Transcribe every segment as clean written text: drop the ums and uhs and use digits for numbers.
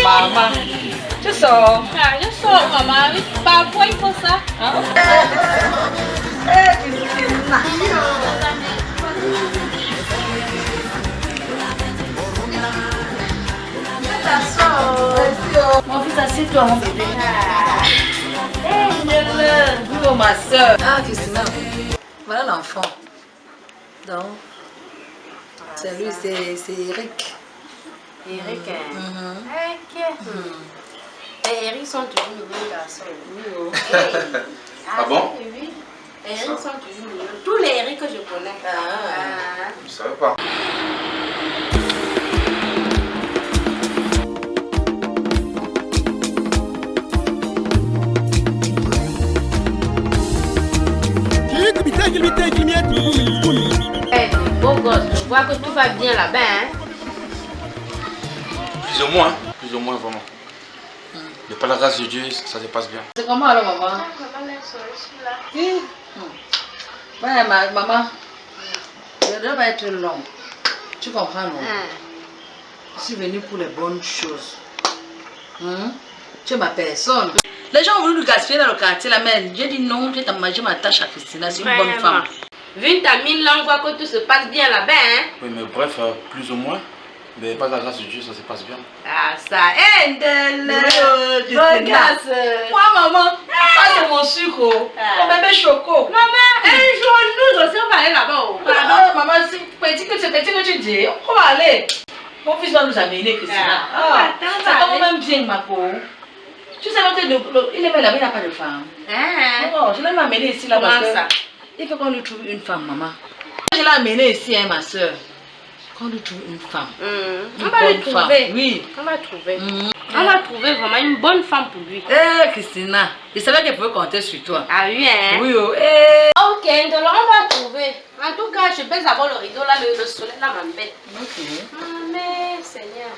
Maman, tu sors? Ah, je sors, maman. Parfois, il faut ça. Mon fils, assieds-toi, mon bébé. Oh, ma soeur. Ah, Christina. Voilà l'enfant. Donc, c'est lui, c'est Eric. Eric, Eric sont toujours mignons garçons. Ah bon? Oui. Eric sont toujours mignons. Tous les Eric que je connais. Je ne savais pas. Beau gosse, je vois que tout va bien là-bas. Hein? Plus ou moins vraiment. Mais par la grâce de Dieu, ça se passe bien. C'est comment alors, maman? Maman, je suis là. Ouais, maman, ça doit pas être long. Tu comprends, non? Je suis venue pour les bonnes choses. Tu es ma personne. Les gens ont voulu nous gaspiller dans le quartier, là, mais j'ai dit non, je m'attache à Christina, c'est une bonne femme. Vu ta mine là, on voit que tout se passe bien là-bas. Hein? Oui, mais bref, plus ou moins. Mais par la grâce de Dieu, ça se passe bien. Ah, ça aide. Regarde. Moi, maman, ça c'est mon sucre. Mon bébé choco. Maman, un jour, nous aussi, on va aller là-bas. Pardon, maman, c'est petit que tu dis. On va aller. Mon fils va nous amener, Christina. Ça tombe même bien, ma pauvre. Tu sais, il est là-bas, il n'a pas de femme. Oh, je l'ai amené ici, là, parce que il faut qu'on lui trouve une femme, maman. Je l'ai amené ici, hein, ma soeur. Qu'on lui trouve une femme. On va le trouver. Oui. On va trouver. On va trouver vraiment une bonne femme pour lui. Christina, je savais qu'elle pouvait compter sur toi. Ah oui, hein? Oui, oh. Ok, alors on va trouver. En tout cas, je baisse d'abord le rideau là, le soleil là m'embête. Ok. Mais Seigneur.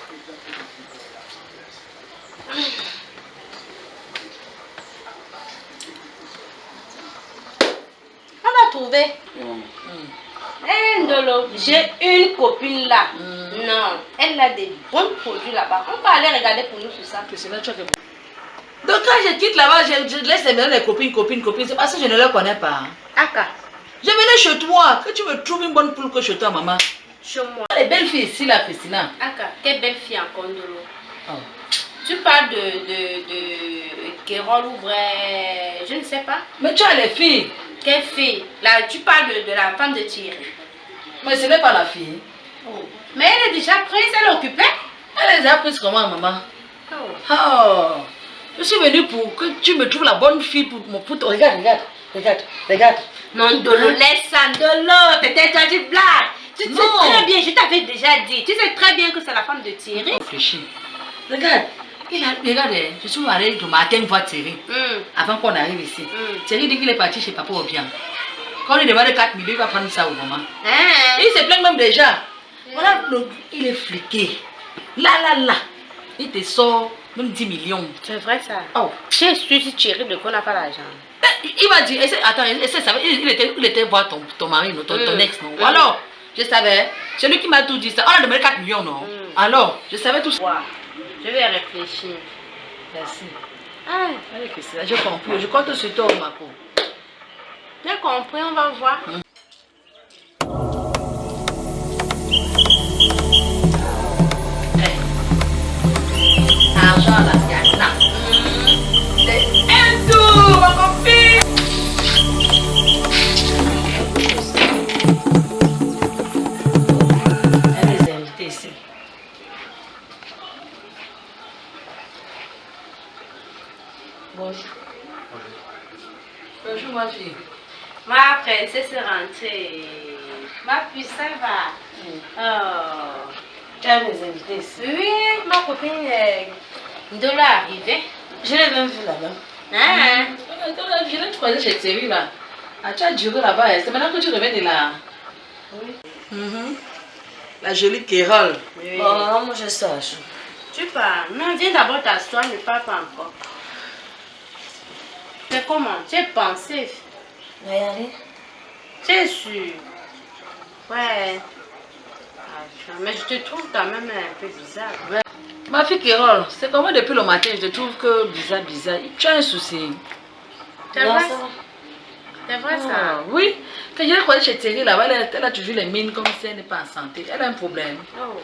On va trouver. Ndolo, j'ai une copine là. Non, elle a des bons produits là-bas. On va aller regarder pour nous tout ça. Donc quand je quitte là-bas, je laisse les copines. C'est parce que je ne les connais pas. Aka. Je venais chez toi. Que tu me trouves une bonne poule que chez toi, maman. Chez moi. Les belles filles ici, là, Christina. Aka, quelle belle fille encore, Ndolo. Oh. Tu parles de Kérol ou vrai, je ne sais pas. Mais tu as les filles. Quelle fille? Là, tu parles de la femme de Thierry. Mais ce n'est pas la fille. Oh. Mais elle est déjà prise, elle est occupée. Elle est déjà prise comment, maman? Oh. Oh. Je suis venue pour que tu me trouves la bonne fille pour toi. Regarde. Non, Ndolo, laisse ça, Ndolo. Peut-être tu as dit blague. Tu sais très bien, je t'avais déjà dit. Tu sais très bien que c'est la femme de Thierry. Réfléchis. Regarde, je suis allée du matin voir Thierry. Avant qu'on arrive ici. Thierry dit qu'il est parti chez Papa Obiang. Quand on lui demande 4 millions, il va prendre ça au moment. Il se plaint même déjà. Voilà, il est fliqué. Là. Il te sort même 10 millions. C'est vrai ça. Oh. Je suis Thierry de qu'on n'a pas l'argent. Il m'a dit, attends, il était voir ton mari, ton ex, non? Alors, je savais. C'est lui qui m'a tout dit ça. On a demandé 4 millions, non? Alors, je savais tout ça. Wow. Je vais réfléchir. Merci. Allez, Christina, j'ai compris. Je compte sur toi, ma pauvre. J'ai compris, on va voir. Argent là, il y a ça. C'est un tour, ma copine. Bonjour. Bonjour ma fille. Ma princesse est rentrée. Ma puce, ça va. Oh. Tu as mes invités ici. Oui, ma copine Ndolo est arrivée. Je l'ai même vu là-bas. Je l'ai croisé chez Thierry là. Ah, tu as duré là-bas. C'est maintenant que tu reviens de là. Oui. La jolie Kérol. Oui. Oh, moi je sache. Tu parles. Non, viens d'abord t'asseoir, ne parle pas encore. C'est comment? Tu es pensif. Regardez. Tu es sûr? Ouais. Mais je te trouve quand même un peu bizarre. Ouais. Ma fille Kérol, c'est comment depuis le matin je te trouve que bizarre. Tu as un souci. C'est vrai ça? C'est vrai ça? Oui. Quand je l'ai croisée chez Thierry là-bas, elle a toujours les mines comme si elle n'est pas en santé. Elle a un problème. Oh.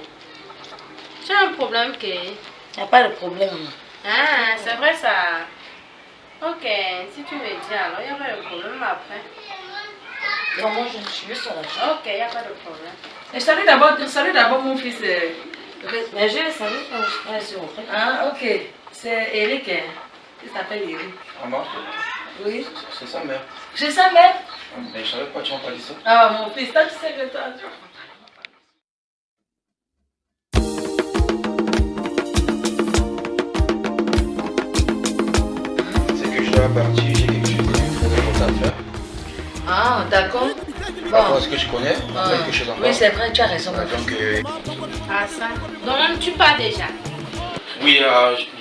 Tu as un problème que... Il n'y a pas de problème. Ah, c'est vrai ça. Ok, si tu me dis alors, il n'y a pas de problème après. Non, moi je suis sur la chambre. Ok, il n'y a pas de problème. Et salut d'abord mon fils. Mais je le savais quand je suis rentrée. Ah, ok. C'est Eric. Il s'appelle Eric. Ah bon? Oui. C'est sa mère. C'est sa mère? Mais je savais pas, tu m'as pas dit ça. Ah, mon fils, toi tu sais que toi. C'est que je dois partir, j'ai quelque chose de très important à faire. Ah, d'accord. Par rapport Bon. à ce que je connais, quelque chose encore. Oui, c'est vrai, tu as raison. Donc, Ah ça. Donc tu pars déjà. oui,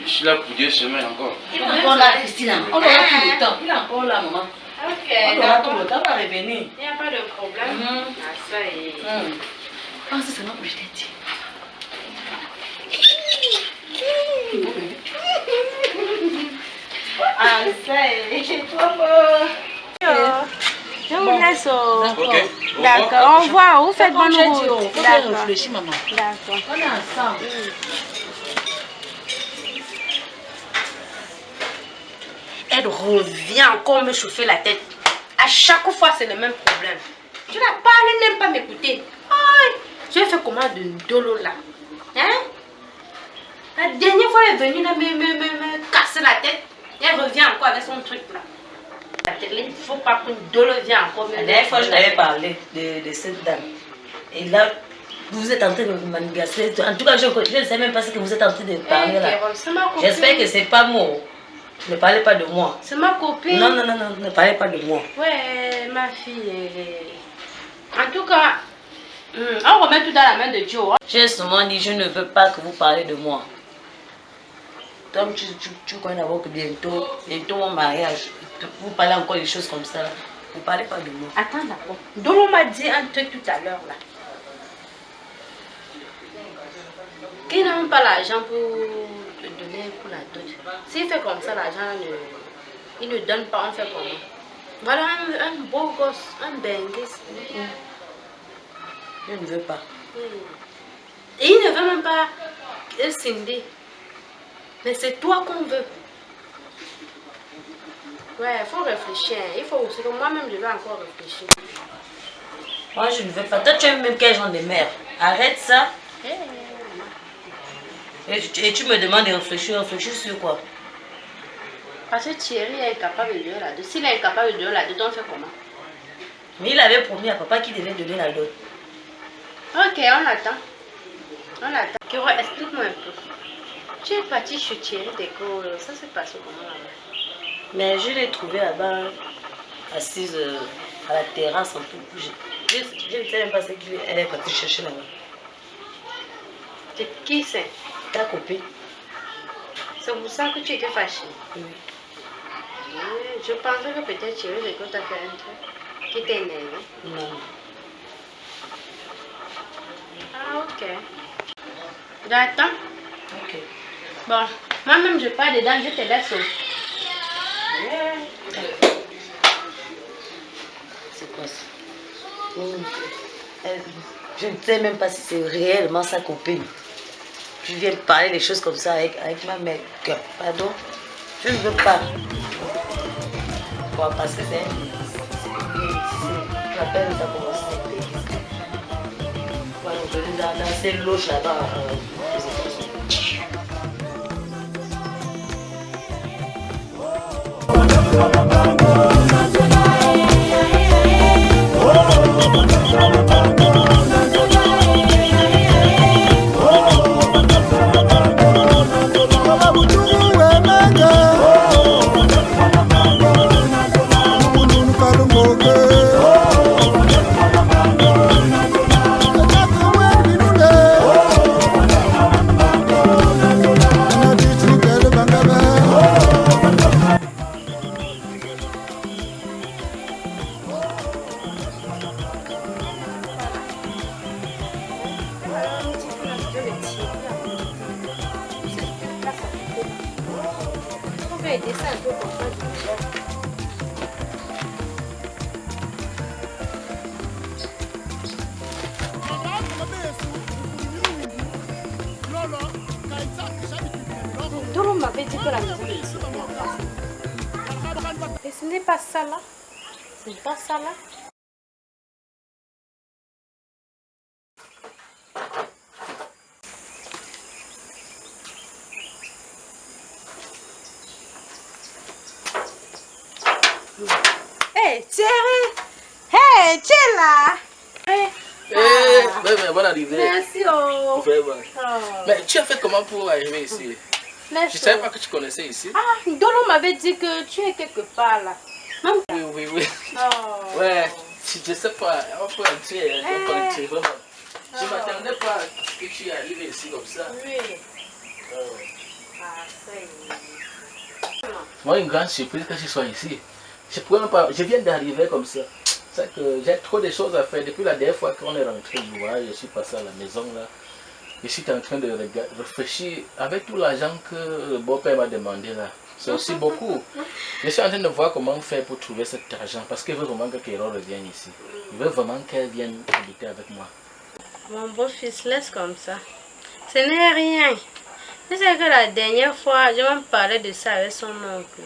je suis là pour 2 semaines encore. Il est encore là, Christine. On aura tout le temps. Il est encore là, maman. Ok, On aura tout d'accord. le temps, on va revenir. Il n'y a pas de problème. Ah ça y est. Pense seulement que je t'ai dit. Ah ça y est. Je vous laisse au... Ok. D'accord, au revoir. Vous faites bonne J'ai dit, route. faut bien D'accord. réfléchir, maman. D'accord. On est ensemble. Elle revient encore me chauffer la tête. À chaque fois, c'est le même problème. Je la parle, elle n'aime pas m'écouter. Aïe, je vais faire comment de Ndolo là? Hein? La dernière fois, elle est venue là me casser la tête. Et elle revient encore avec son truc là. Il ne faut pas que Ndolo vienne encore me... La dernière fois, je t'avais parlé de cette dame. Et là, vous êtes en train de vous manigasser. En tout cas, je ne sais même pas ce que vous êtes en train de parler là. C'est ma copine. J'espère que ce n'est pas moi. Ne parlez pas de moi. C'est ma copine. Non, non, non, non, ne parlez pas de moi. Ouais, ma fille. En tout cas, on remet tout dans la main de Dieu. Hein. J'ai seulement dit, je ne veux pas que vous parlez de moi. Toi, tu connais d'abord que bientôt mon mariage, vous parlez encore des choses comme ça. Là. Vous ne parlez pas de moi. Attends d'abord. Ndolo m'a dit un truc tout à l'heure là. Qu'il n'a même pas l'argent pour te donner pour la dot. S'il fait comme ça, l'argent, il ne donne pas, on fait comment? Voilà un beau gosse, un benguis. Je ne veux pas. Et il ne veut même pas Cindy. Mais c'est toi qu'on veut. Ouais, il faut réfléchir. Il faut aussi que moi-même, je dois encore réfléchir. Moi, je ne veux pas. Toi, tu aimes même quel genre de mère? Arrête ça. Et tu me demandes de réfléchir. Réfléchir sur quoi? Parce que Thierry est incapable de donner la dot. S'il est incapable de donner la dot, on fait comment? Mais il avait promis à papa qu'il devait donner la dot. Ok, on attend. On attend. Kiro, explique-moi un peu. Tu es parti chez Thierry d'école. Ça s'est passé comment là-bas? Mais je l'ai trouvée là-bas, assise à la terrasse un peu. Je ne sais même pas ce qu'elle est partie chercher là-bas. C'est qui c'est? Ta copine. C'est pour ça que tu étais fâchée. Oui. Je pensais que peut-être Thierry d'école t'a fait un truc qui t'a énervé. Non. Ah, ok. J'attends. Ok. Bon, moi-même je pars dedans, je te laisse. C'est quoi ça? Je ne sais même pas si c'est réellement sa copine. Tu viens de parler des choses comme ça avec ma mère. Pardon? Je ne veux pas. Bon, parce que c'est tu appelles, ça commence à être. Voilà, on peut dans ces loges là-bas. Doro m'avait dit que la maison de ici n'est pas ça. Et ce n'est pas ça là. Ce n'est pas ça là. Hey Thierry! Hey, tu es là? Bonne arrivée. Merci oh. Mais tu as fait comment pour arriver ici? Merci. Je ne savais pas que tu connaissais ici. Ah, Doro m'avait dit que tu es quelque part là. Même... Oui. Oh. Ouais, je ne sais pas. On peut entrer, vraiment. Je ne m'attendais pas que tu es arrivé ici comme ça. Oui. Ah, ça y est. Moi, une grande surprise que je sois ici. Je viens d'arriver comme ça. C'est que j'ai trop de choses à faire. Depuis la dernière fois qu'on est rentré, je suis passé à la maison là. Je suis en train de réfléchir avec tout l'argent que le beau-père m'a demandé là. C'est aussi beaucoup. Je suis en train de voir comment faire pour trouver cet argent. Parce qu'il veut vraiment que Kéro revienne ici. Il veut vraiment qu'elle vienne habiter avec moi. Mon beau-fils, laisse comme ça. Ce n'est rien. Tu sais que la dernière fois, je m'en parlais de ça avec son oncle.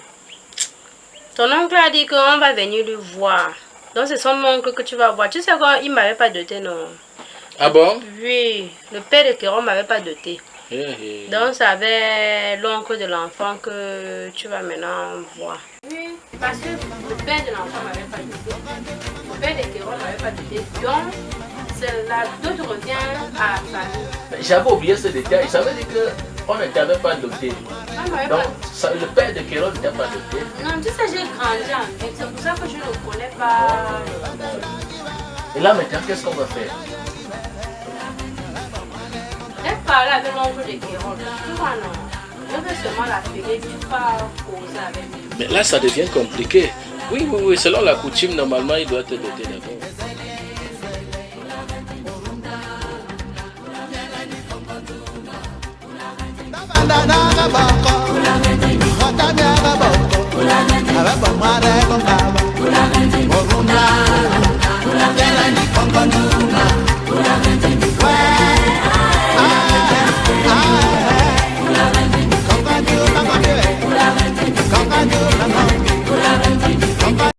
Ton oncle a dit qu'on va venir le voir. Donc c'est son oncle que tu vas voir. Tu sais quoi, il ne m'avait pas doté, non? Ah bon? Oui, le père de Kéro ne m'avait pas doté. Donc c'est avec l'oncle de l'enfant que tu vas maintenant voir. Oui, parce que le père de l'enfant ne m'avait pas doté. Le père de Kéro ne m'avait pas doté. Donc la dot revient à la famille. J'avais oublié ce détail. Ça veut dire qu'on ne t'avait pas doté. Donc le père de Kéro ne t'a pas doté. Non, tu sais, j'ai grandi avec. C'est pour ça que je ne connais pas. Et là maintenant, qu'est-ce qu'on va faire? J'ai parlé avec l'oncle de Kéro. Tu vois, non? Je vais seulement l'appeler, tu vas causer avec lui. Mais là, ça devient compliqué. Oui, selon la coutume, normalement, il doit te doter d'abord. Ulagandi,